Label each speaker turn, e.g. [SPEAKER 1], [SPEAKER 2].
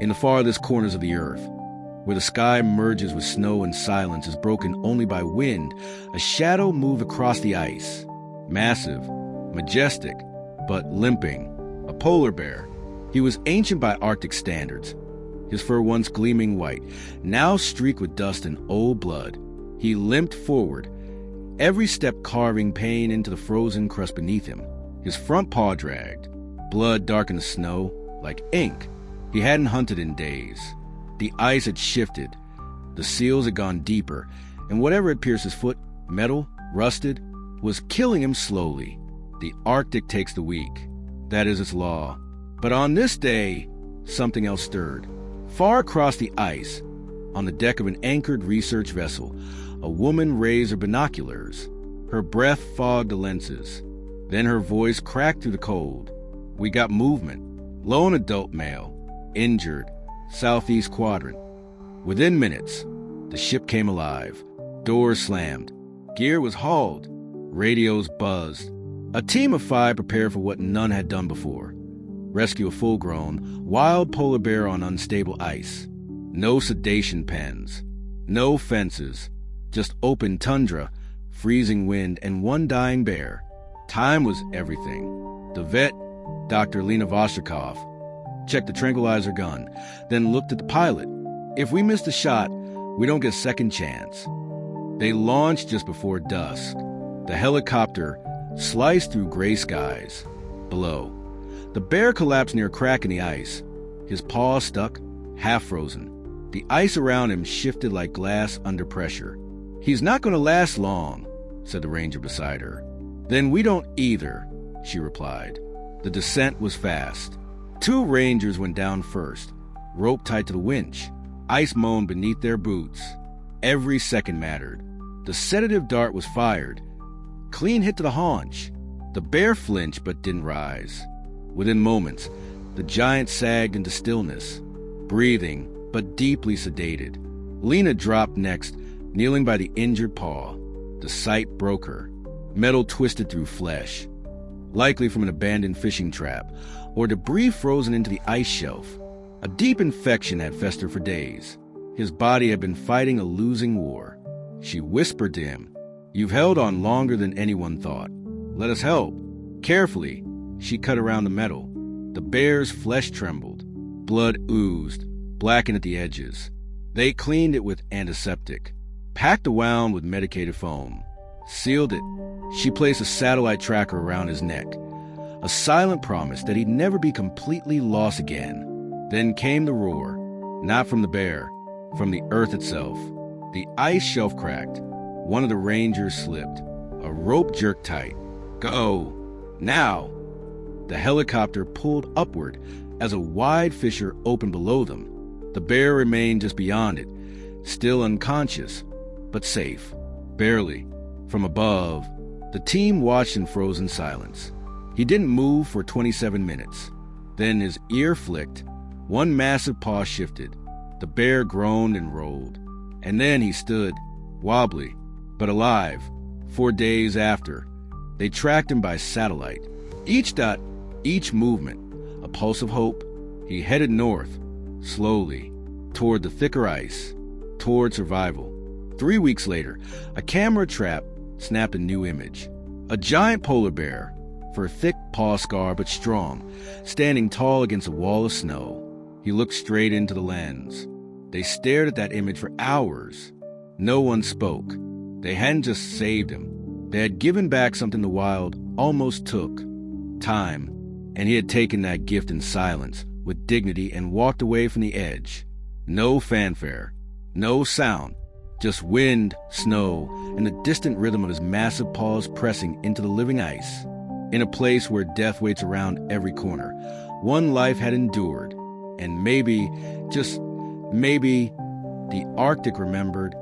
[SPEAKER 1] in the farthest corners of the earth, where the sky merges with snow and silence is broken only by wind, a shadow moved across the ice. Massive, majestic, but limping. A polar bear. He was ancient by Arctic standards. His fur once gleaming white, now streaked with dust and old blood. He limped forward, every step carving pain into the frozen crust beneath him. His front paw dragged. Blood darkened the snow like ink. He hadn't hunted in days. The ice had shifted. The seals had gone deeper, and whatever had pierced his foot, metal, rusted, was killing him slowly. The Arctic takes the weak. That is its law. But on this day, something else stirred. Far across the ice, on the deck of an anchored research vessel, a woman raised her binoculars. Her breath fogged the lenses. Then her voice cracked through the cold. We got movement. Lone adult male. Injured. Southeast quadrant. Within minutes, the ship came alive. Doors slammed. Gear was hauled. Radios buzzed. A team of 5 prepared for what none had done before. Rescue a full-grown, wild polar bear on unstable ice. No sedation pens. No fences. Just open tundra, freezing wind, and one dying bear. Time was everything. The vet, Dr. Lena Vostrikov, checked the tranquilizer gun, then looked at the pilot. If we miss the shot, we don't get a second chance. They launched just before dusk. The helicopter sliced through gray skies. Below, the bear collapsed near a crack in the ice. His paws stuck, half frozen. The ice around him shifted like glass under pressure. He's not going to last long, said the ranger beside her. Then we don't either, she replied. The descent was fast. 2 rangers went down first, rope tied to the winch. Ice moaned beneath their boots. Every second mattered. The sedative dart was fired. Clean hit to the haunch. The bear flinched but didn't rise. Within moments, the giant sagged into stillness, breathing but deeply sedated. Lena dropped next, kneeling by the injured paw. The sight broke her. Metal twisted through flesh, likely from an abandoned fishing trap, or debris frozen into the ice shelf. A deep infection had festered for days. His body had been fighting a losing war. She whispered to him, "You've held on longer than anyone thought. Let us help." Carefully, she cut around the metal. The bear's flesh trembled. Blood oozed, blackened at the edges. They cleaned it with antiseptic, packed the wound with medicated foam, sealed it. She placed a satellite tracker around his neck, a silent promise that he'd never be completely lost again. Then came the roar, not from the bear, from the earth itself. The ice shelf cracked. One of the rangers slipped. A rope jerked tight. Go! Now! The helicopter pulled upward as a wide fissure opened below them. The bear remained just beyond it, still unconscious, but safe. Barely. From above, the team watched in frozen silence. He didn't move for 27 minutes. Then his ear flicked. One massive paw shifted. The bear groaned and rolled. And then he stood, wobbly, but alive. 4 days after, they tracked him by satellite. Each dot, each movement, a pulse of hope. He headed north, slowly, toward the thicker ice, toward survival. 3 weeks later, a camera trap snapped a new image. A giant polar bear, fur thick, paw scar but strong, standing tall against a wall of snow. He looked straight into the lens. They stared at that image for hours. No one spoke. They hadn't just saved him. They had given back something the wild almost took. Time. And he had taken that gift in silence, with dignity, and walked away from the edge. No fanfare. No sound. Just wind, snow, and the distant rhythm of his massive paws pressing into the living ice. In a place where death waits around every corner, one life had endured. And maybe, just maybe, the Arctic remembered